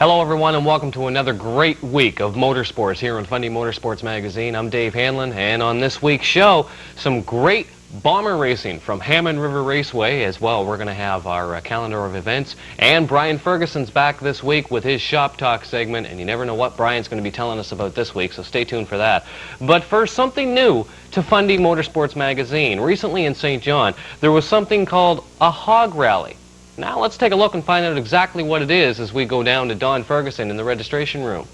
Hello everyone and welcome to another great week of motorsports here on Fundy Motorsports Magazine. I'm Dave Hanlon, and on this week's show, some great bomber racing from Hammond River Raceway as well. We're going to have our calendar of events, and Brian Ferguson's back this week with his Shop Talk segment, and you never know what Brian's going to be telling us about this week, so stay tuned for that. But first, something new to Fundy Motorsports Magazine. Recently in St. John, there was something called a hog rally. Now let's take a look and find out exactly what it is as we go down to Don Ferguson in the registration room.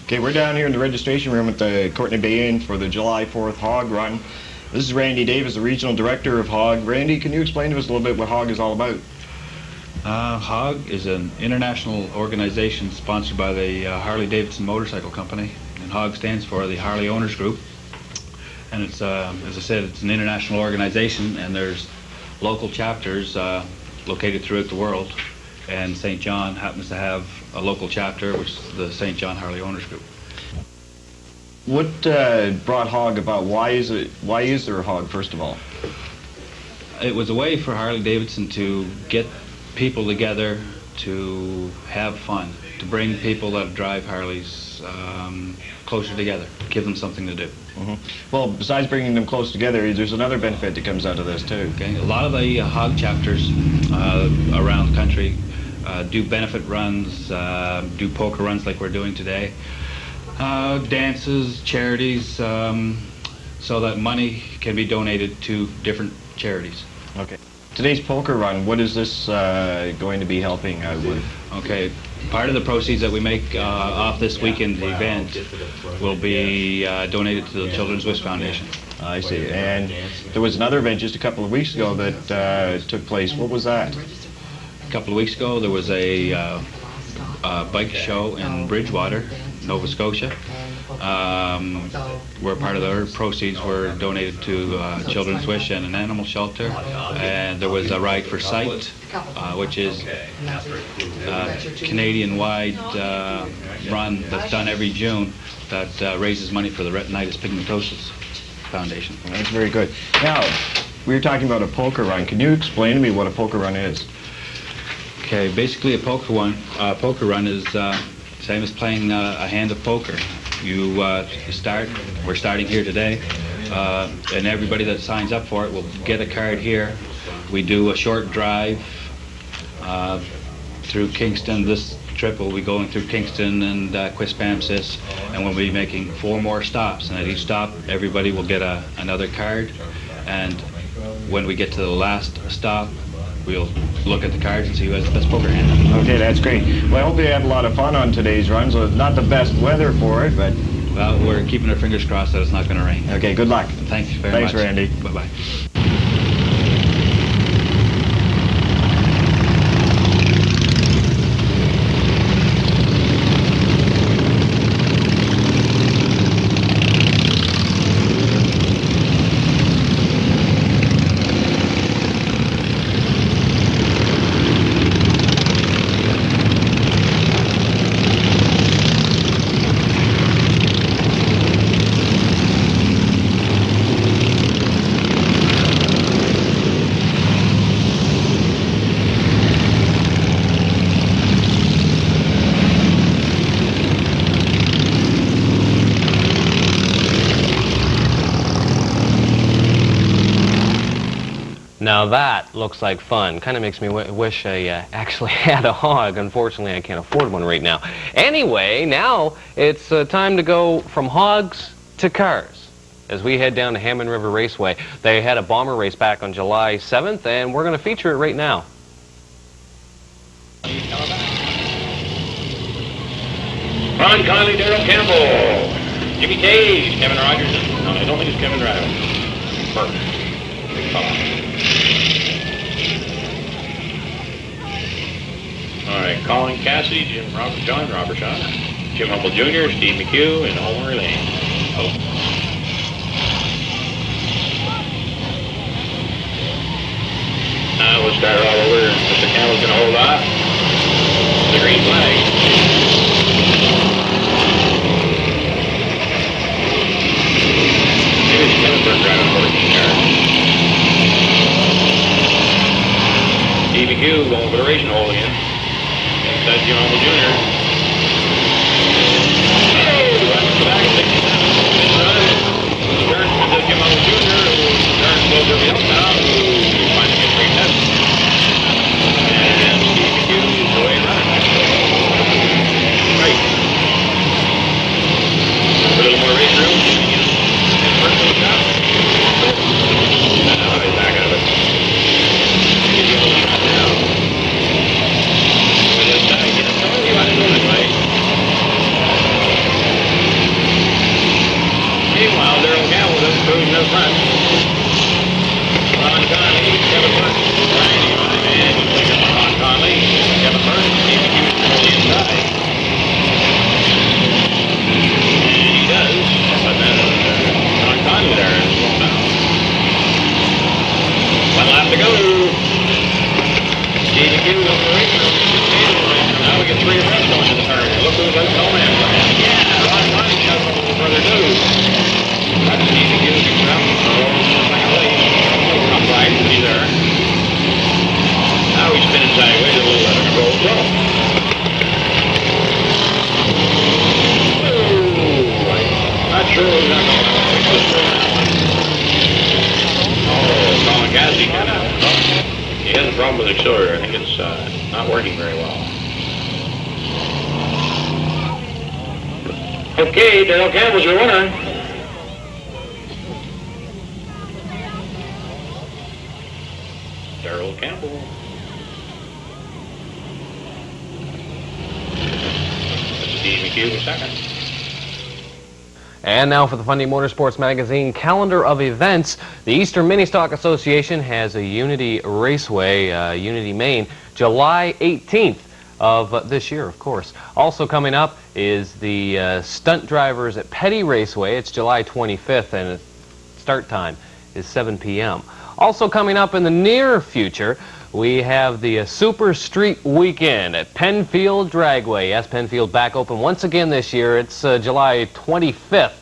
Okay, we're down here in the registration room at the Courtney Bay Inn for the July 4th Hog Run. This is Randy Davis, the Regional Director of Hog. Randy, can you explain to us a little bit what Hog is all about? Hog is an international organization sponsored by the Harley-Davidson Motorcycle Company, and Hog stands for the Harley Owners Group. And it's, as I said, it's an international organization, and there's local chapters located throughout the world. And St. John happens to have a local chapter, which is the St. John Harley Owners Group. What brought Hog about? Why is there a Hog, first of all? It was a way for Harley-Davidson to get people together to have fun, to bring people that drive Harleys closer together, give them something to do. Well, besides bringing them close together, there's another benefit that comes out of this too. Okay, a lot of the Hog chapters around the country do benefit runs, do poker runs like we're doing today, dances, charities, so that money can be donated to different charities. Okay. Today's poker run, what is this going to be helping out with? Okay, part of the proceeds that we make off this weekend event will be donated to the Children's Wish Foundation. I see. And there was another event just a couple of weeks ago that took place. What was that? A couple of weeks ago there was a bike show in Bridgewater, Nova Scotia, where part of their proceeds were donated to Children's Wish and an animal shelter. And there was a Ride for Sight, which is a Canadian-wide run that's done every June that raises money for the Retinitis Pigmentosus Foundation. That's very good. Now, we were talking about a poker run. Can you explain to me what a poker run is? Okay, basically a poker run is same as playing a hand of poker. You start, we're starting here today, and everybody that signs up for it will get a card here. We do a short drive through Kingston. This trip will be going through Kingston and Quispamsis, and we'll be making 4 more stops, and at each stop everybody will get another card, and when we get to the last stop we'll look at the cards and see who has the best poker hand. Okay, that's great. Well, I hope you had a lot of fun on today's run. So it's not the best weather for it, but... Well, we're keeping our fingers crossed that it's not going to rain. Okay, good luck. Thank you very much. Thanks, Randy. Bye-bye. Now that looks like fun. Kind of makes me wish I actually had a hog. Unfortunately, I can't afford one right now. Anyway, now it's time to go from hogs to cars as we head down to Hammond River Raceway. They had a bomber race back on July 7th, and we're going to feature it right now. Ron Conley, Darrell Campbell, Jimmy Cage, Kevin Rogers. No, I don't think it's Kevin Rogers. Perfect. Big fella. All right, Colin Cassidy, John Robertson, Jim Humble Jr., Steve McHugh, and Homer Lane. Oh. We'll start all over. Mr. Campbell's going to hold off. The green flag. Here's Kevin Burke driving 14 cars. 2, going for the racing hole again. That's Jim Humble Jr. Oh, right to the back at 67. Turns to Jim Humble Jr. Turns closer to the up now. Finally gets straightened up. And Steve McHugh away running. Right. A little more race room. And first to the top. Now he's back out of it. Give you a little shot now. With this time, get it going. You want to go this way. Meanwhile, Daryl Gamble is cruising up front. Ron Conley, Kevin Burke, Randy on him, and he's picking up Ron Conley, Kevin Burke, Steve McHugh on the inside. And he does, but then Ron Conley there is slowing down. 1 lap to go. Steve McHugh over the race room. Now we get 3 abreast going to the turn. Look who's out no man. Yeah, Ron Conley has a little further to do. That's Steve McHugh picks up. Second place. Top right, he's there. Now he's spinning sideways a little under control. Not sure who's not going to. Oh, Colin Cassidy kind of. He has a problem with the accelerator. I think it's not working very well. Okay, Daryl Campbell's your winner. Daryl Campbell. Steve McHugh second. And now for the Fundy Motorsports Magazine calendar of events. The Eastern Mini Stock Association has a Unity Raceway, Unity Maine, July 18th of this year, of course. Also coming up is the Stunt Drivers at Petty Raceway. It's July 25th, and start time is 7 p.m. Also coming up in the near future, we have the Super Street Weekend at Penfield Dragway. Yes, Penfield back open once again this year. It's July 25th,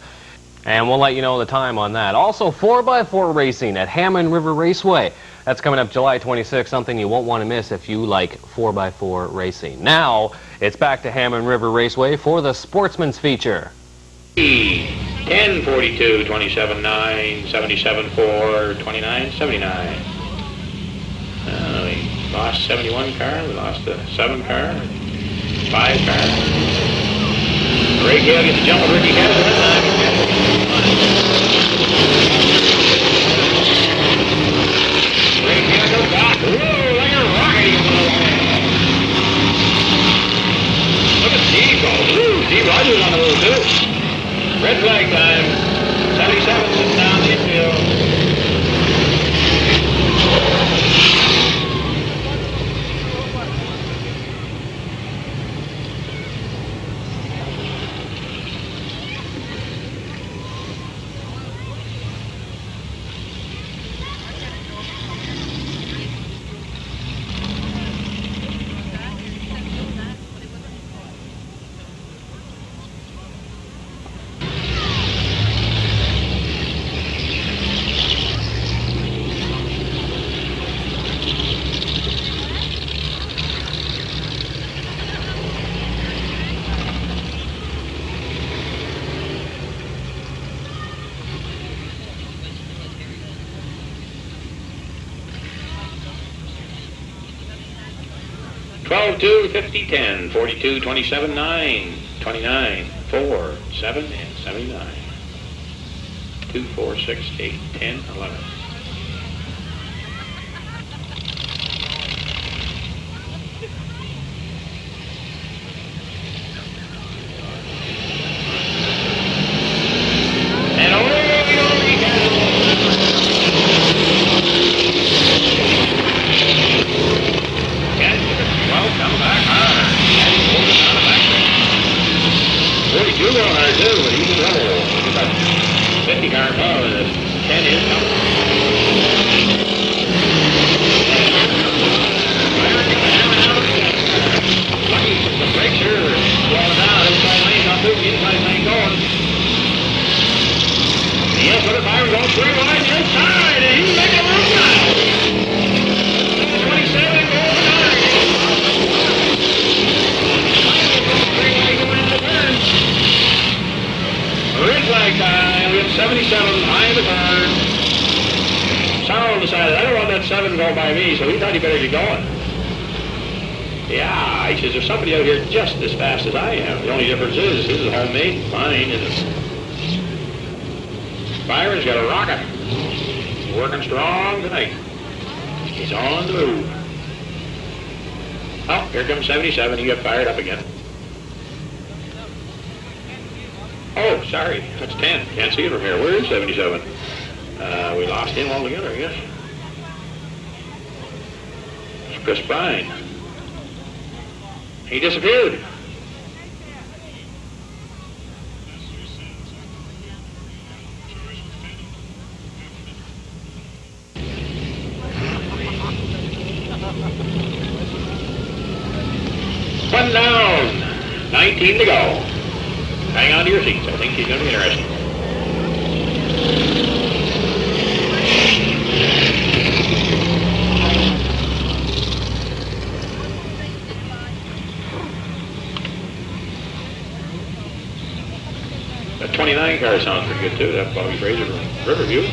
and we'll let you know the time on that. Also, 4x4 racing at Hammond River Raceway. That's coming up July 26th, something you won't want to miss if you like 4x4 racing. Now, it's back to Hammond River Raceway for the Sportsman's feature. 10, 42, 27, 9, 77, 4, 29, 79. We lost 71 car, we lost a 7 car, 5 car. Ray Gale gets a jump with Ricky Kessler that time. Ray Gale goes back. Ooh, like a rocket. Look at Steve go. Ooh, Steve Rogers on the move too. Red flag time. 77 sits down the infield. Twelve, 2, 50, 10, 42, 27, 9, 29, 4, 7, and 79. 2, 4, 6, 8, 10, 11. And away we go. Come back hard. And he's holding on the back there. 42 going hard too, but he's in trouble. He's got 50 car power and 10 is coming. Lucky the brakes here are slowing down. Inside lane not moving, inside lane going. Yes, look at Byron going 3 wide inside, and he's making a move now. 27 going 9. 77, high in the turn. Sorrel decided, I don't want that 7 going by me, so he thought he better get going. Yeah, he says, there's somebody out here just as fast as I am. The only difference is, his is homemade, mine isn't. Byron's got a rocket. He's working strong tonight. He's on the move. Oh, here comes 77. He got fired up again. Oh, sorry. That's 10. Can't see it from here. Where is 77? We lost him altogether, I guess. It's Chris Bryan. He disappeared. One down. 19 to go. Hang on to your seats. I think he's going to be interesting. That 29 car sounds pretty good too. That Bobby Fraser from Riverview.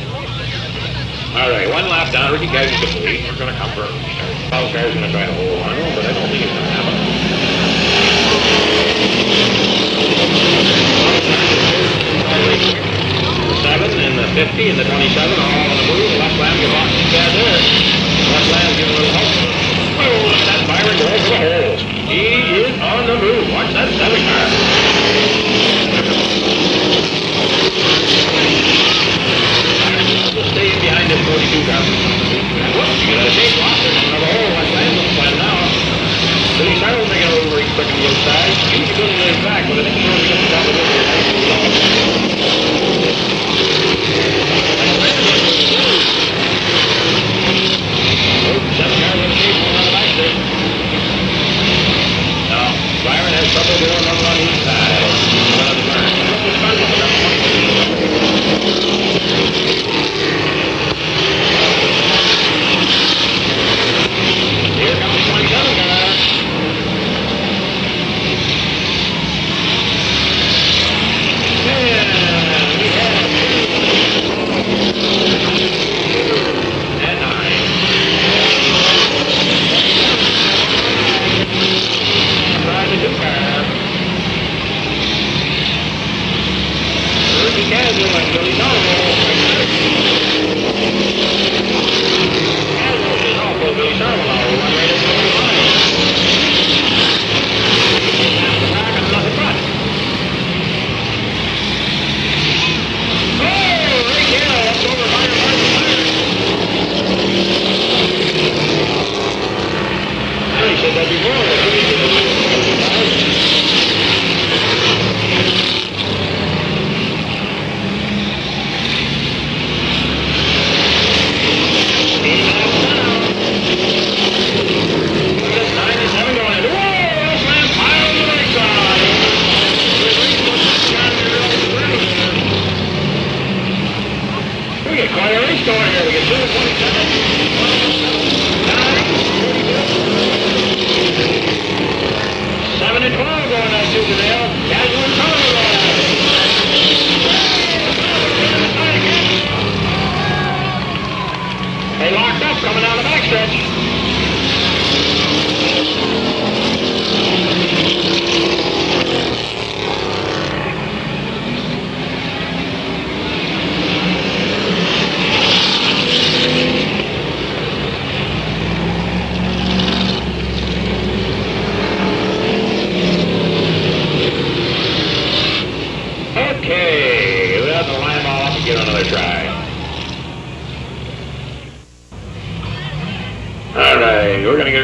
All right, one lap down. Ricky Guy's going to lead. We're going to come for a restart. Paul Carr's going to try to hold on to him, but I don't think it's going to happen. The 7 and the 50 and the 27 all on the move. Left Lamb get lost in there. Left Lamb giving a little help. Oh, look at that Byron go over the holes. He is on the move. Watch that 7 car. We'll stay in behind this 42 car. Whoops, you got a big loss there. Another hole. Left Lamb looks fine now. So he's trying to make it over quick on the outside. He's going to his back, but I think he's going to get the top of the hill. Byron has trouble doing one on each side. Here comes the 27 car.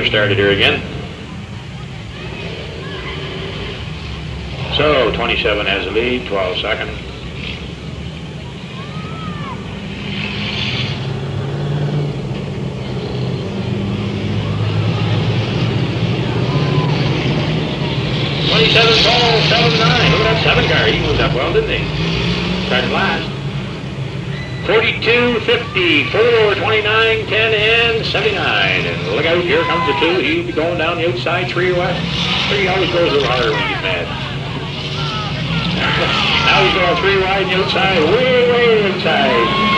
Started here again. So 27 has the lead, 12 second. Tall, 7-9. Look at that 7 car. He moved up well, didn't he? Started last. 42, 50, 4, 29, 10, and 79. And look out, here comes the 2. He'll be going down the outside, 3 west. He always goes a little harder when he gets mad. Now he's going go 3 wide inside, way inside.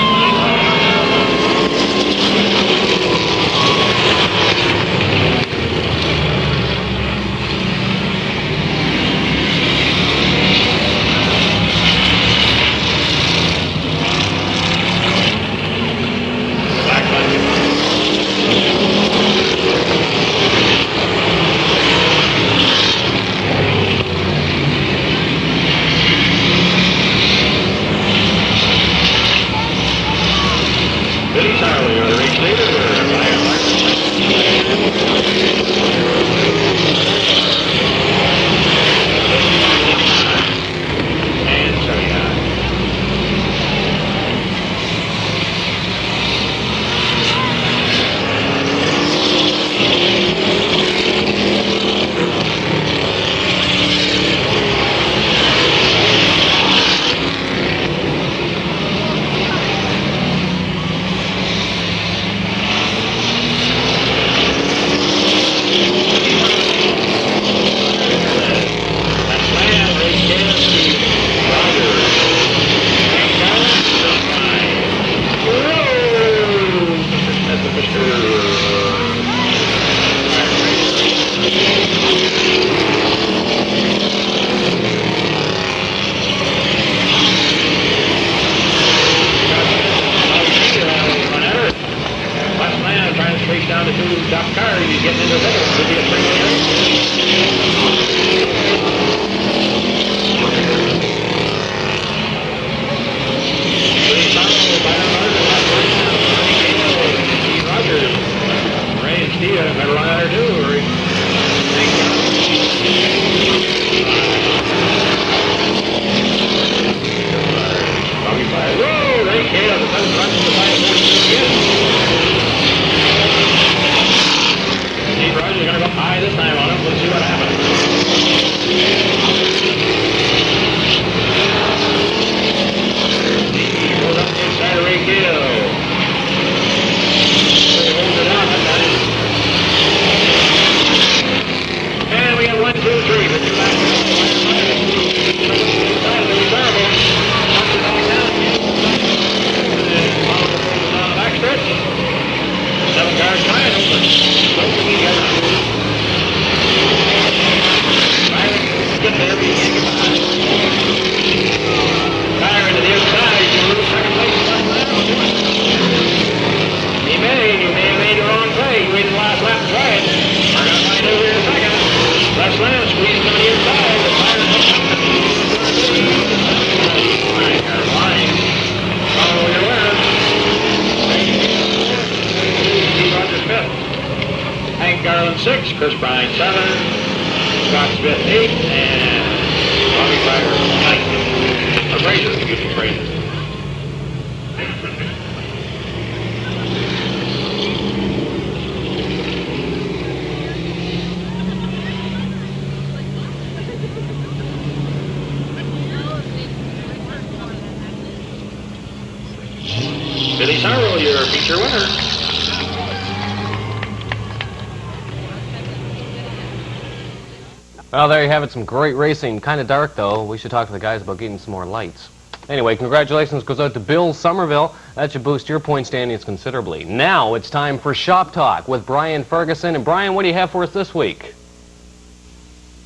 Well, there you have it, some great racing. Kind of dark, though. We should talk to the guys about getting some more lights. Anyway, congratulations goes out to Bill Somerville. That should boost your point standings considerably. Now it's time for Shop Talk with Brian Ferguson. And Brian, what do you have for us this week?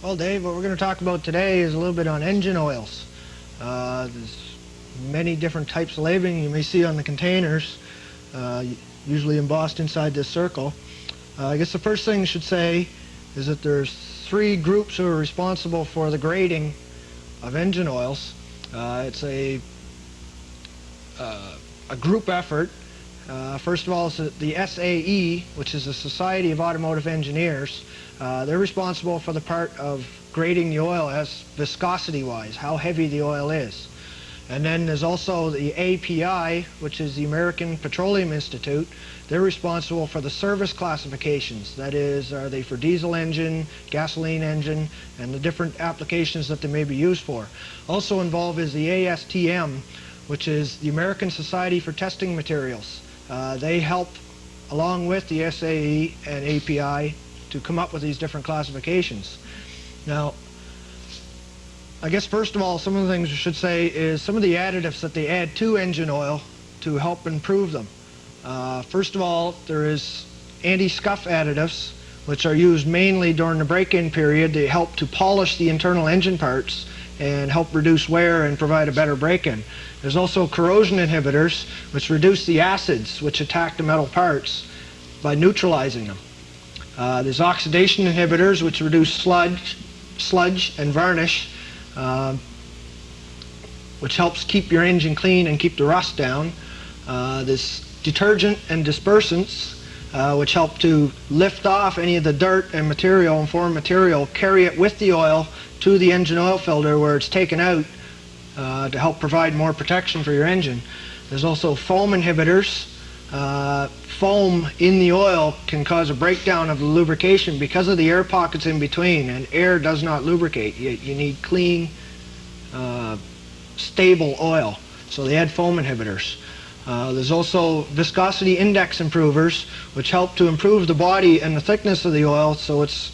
Well, Dave, what we're going to talk about today is a little bit on engine oils. There's many different types of labeling you may see on the containers, usually embossed inside this circle. I guess the first thing I should say is that there's 3 groups who are responsible for the grading of engine oils. It's a group effort. First of all, it's the SAE, which is the Society of Automotive Engineers. They're responsible for the part of grading the oil as viscosity-wise, how heavy the oil is. And then there's also the API, which is the American Petroleum Institute. They're responsible for the service classifications. That is, are they for diesel engine, gasoline engine, and the different applications that they may be used for. Also involved is the ASTM, which is the American Society for Testing Materials. They help, along with the SAE and API, to come up with these different classifications. Now, I guess first of all, some of the things we should say is some of the additives that they add to engine oil to help improve them. First of all, there is anti-scuff additives, which are used mainly during the break-in period. They help to polish the internal engine parts and help reduce wear and provide a better break-in. There's also corrosion inhibitors, which reduce the acids which attack the metal parts by neutralizing them. There's oxidation inhibitors, which reduce sludge and varnish, which helps keep your engine clean and keep the rust down. There's detergent and dispersants, which help to lift off any of the dirt and material and foreign material, carry it with the oil to the engine oil filter where it's taken out to help provide more protection for your engine. There's also foam inhibitors. Foam in the oil can cause a breakdown of the lubrication because of the air pockets in between, and air does not lubricate. You need clean, stable oil, so they add foam inhibitors. There's also viscosity index improvers, which help to improve the body and the thickness of the oil so it's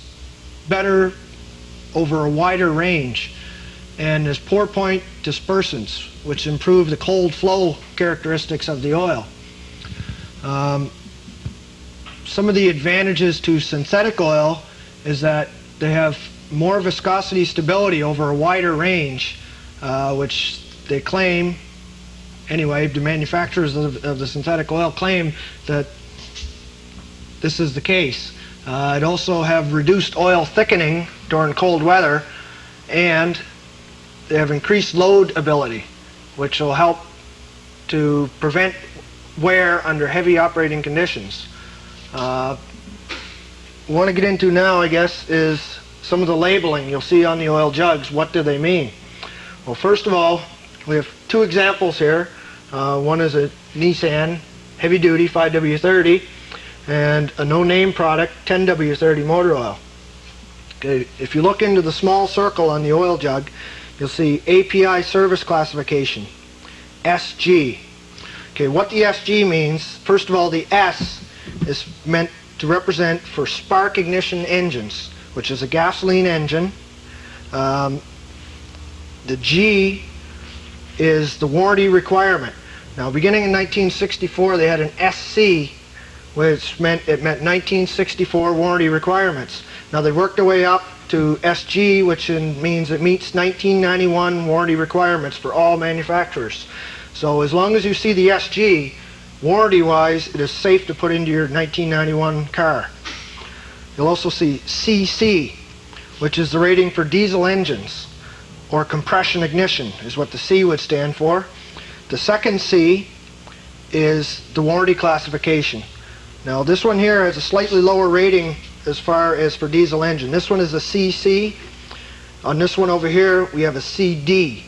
better over a wider range. And there's pour point dispersants, which improve the cold flow characteristics of the oil. Some of the advantages to synthetic oil is that they have more viscosity stability over a wider range, which they claim, anyway, the manufacturers of the synthetic oil claim that this is the case. It also have reduced oil thickening during cold weather, and they have increased load ability, which will help to prevent wear under heavy operating conditions. What I want to get into now, I guess, is some of the labeling you'll see on the oil jugs. What do they mean? Well, first of all, we have two examples here. One is a Nissan heavy duty 5W30 and a no-name product 10W30 motor oil. Okay, if you look into the small circle on the oil jug, you'll see API service classification, SG. Okay, what the SG means, first of all, the S is meant to represent for spark ignition engines, which is a gasoline engine. The G is the warranty requirement. Now, beginning in 1964, they had an SC, which meant 1964 warranty requirements. Now, they worked their way up to SG, which means it meets 1991 warranty requirements for all manufacturers. So as long as you see the SG, warranty-wise, it is safe to put into your 1991 car. You'll also see CC, which is the rating for diesel engines, or compression ignition is what the C would stand for. The second C is the warranty classification. Now this one here has a slightly lower rating as far as for diesel engine. This one is a CC. On this one over here we have a CD.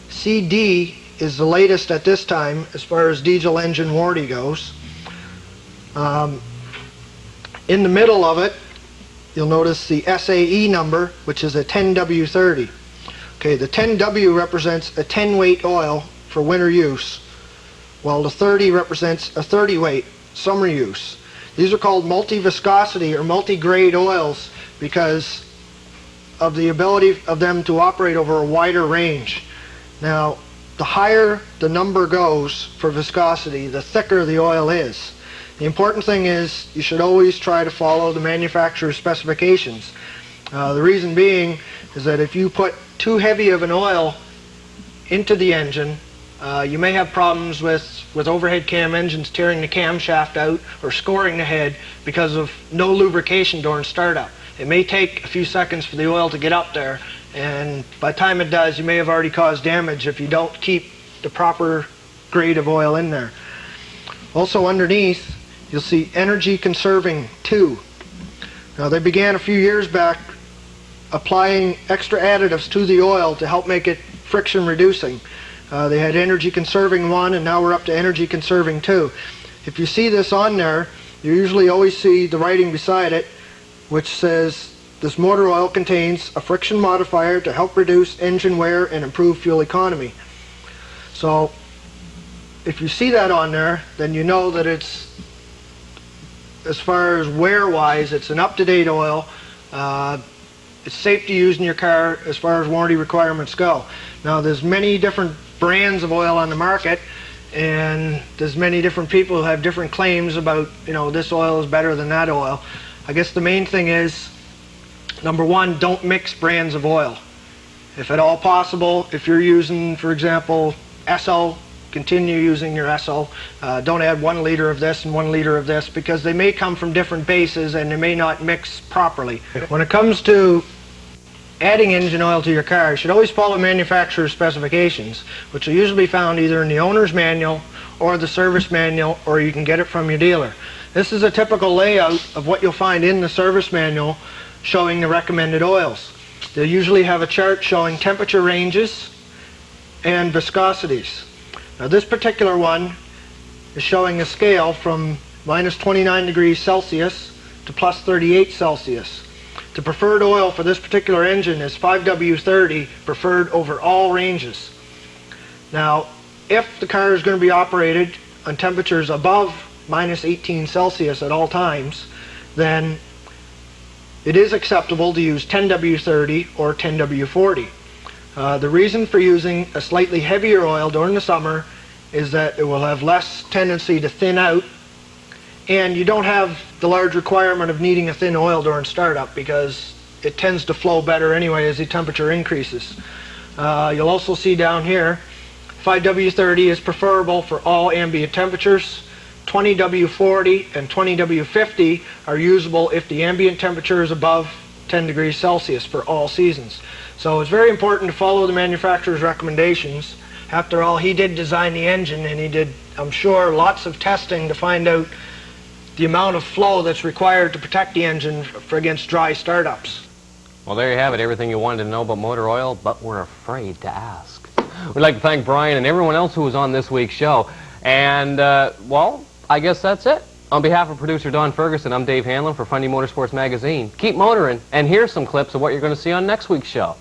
CD is the latest at this time as far as diesel engine warranty goes. In the middle of it you'll notice the SAE number, which is a 10W30. Okay, the 10W represents a 10 weight oil for winter use, while the 30 represents a 30 weight summer use. These are called multi-viscosity or multi-grade oils because of the ability of them to operate over a wider range. Now, the higher the number goes for viscosity, the thicker the oil is. The important thing is you should always try to follow the manufacturer's specifications. The reason being is that if you put too heavy of an oil into the engine, you may have problems with overhead cam engines tearing the camshaft out or scoring the head because of no lubrication during startup. It may take a few seconds for the oil to get up there, and by the time it does, you may have already caused damage if you don't keep the proper grade of oil in there. Also underneath, you'll see energy conserving 2. Now they began a few years back applying extra additives to the oil to help make it friction reducing. They had energy conserving 1 and now we're up to energy conserving 2. If you see this on there, you usually always see the writing beside it which says this motor oil contains a friction modifier to help reduce engine wear and improve fuel economy. So if you see that on there, then you know that it's, as far as wear wise, it's an up-to-date oil. it's safe to use in your car as far as warranty requirements go. Now, there's many different brands of oil on the market, and there's many different people who have different claims about, you know, this oil is better than that oil. I guess the main thing is, number one, don't mix brands of oil. If at all possible, if you're using, for example, Esso, continue using your Esso. Don't add 1 liter of this and 1 liter of this, because they may come from different bases and they may not mix properly. When it comes to adding engine oil to your car, you should always follow manufacturer's specifications, which will usually be found either in the owner's manual or the service manual, or you can get it from your dealer. This is a typical layout of what you'll find in the service manual showing the recommended oils. They'll usually have a chart showing temperature ranges and viscosities. Now, this particular one is showing a scale from minus 29 degrees Celsius to plus 38 Celsius. The preferred oil for this particular engine is 5W30, preferred over all ranges. Now, if the car is going to be operated on temperatures above minus 18 Celsius at all times, then it is acceptable to use 10W30 or 10W40. The reason for using a slightly heavier oil during the summer is that it will have less tendency to thin out, and you don't have the large requirement of needing a thin oil during startup, because it tends to flow better anyway as the temperature increases. You'll also see down here 5W30 is preferable for all ambient temperatures. 20W40 and 20W50 are usable if the ambient temperature is above 10 degrees Celsius for all seasons. So it's very important to follow the manufacturer's recommendations. After all, he did design the engine, and he did, I'm sure, lots of testing to find out the amount of flow that's required to protect the engine against dry startups. Well, there you have it, everything you wanted to know about motor oil, but we're afraid to ask. We'd like to thank Brian and everyone else who was on this week's show. And, well, I guess that's it. On behalf of producer Don Ferguson, I'm Dave Hanlon for Fundy Motorsports Magazine. Keep motoring, and here's some clips of what you're going to see on next week's show.